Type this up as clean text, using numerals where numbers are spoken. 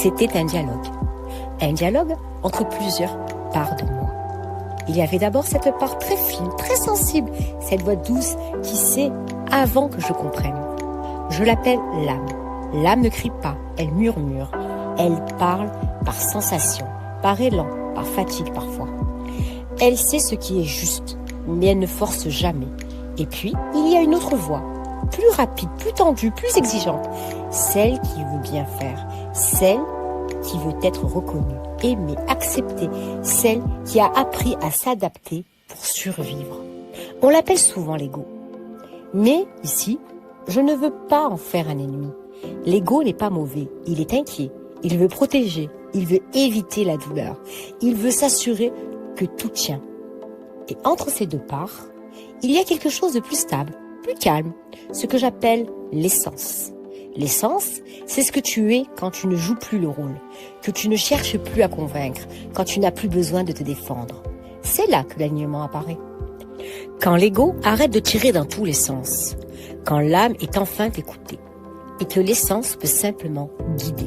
C'était un dialogue. Un dialogue entre plusieurs parts de moi. Il y avait d'abord cette part très fine, très sensible, cette voix douce qui sait avant que je comprenne. Je l'appelle l'âme. L'âme ne crie pas, elle murmure. Elle parle par sensation, par élan, par fatigue parfois. Elle sait ce qui est juste, mais elle ne force jamais. Et puis, il y a une autre voix, plus rapide, plus tendue, plus exigeante. Celle qui veut bien faire, celle qui veut être reconnue, aimée, acceptée, celle qui a appris à s'adapter pour survivre. On l'appelle souvent l'ego. Mais ici, je ne veux pas en faire un ennemi. L'ego n'est pas mauvais, il est inquiet, il veut protéger, il veut éviter la douleur, il veut s'assurer que tout tient. Et entre ces deux parts, il y a quelque chose de plus stable, plus calme, ce que j'appelle l'essence. L'essence, c'est ce que tu es quand tu ne joues plus le rôle, que tu ne cherches plus à convaincre, quand tu n'as plus besoin de te défendre. C'est là que l'alignement apparaît. Quand l'ego arrête de tirer dans tous les sens, quand l'âme est enfin écoutée, et que l'essence peut simplement guider.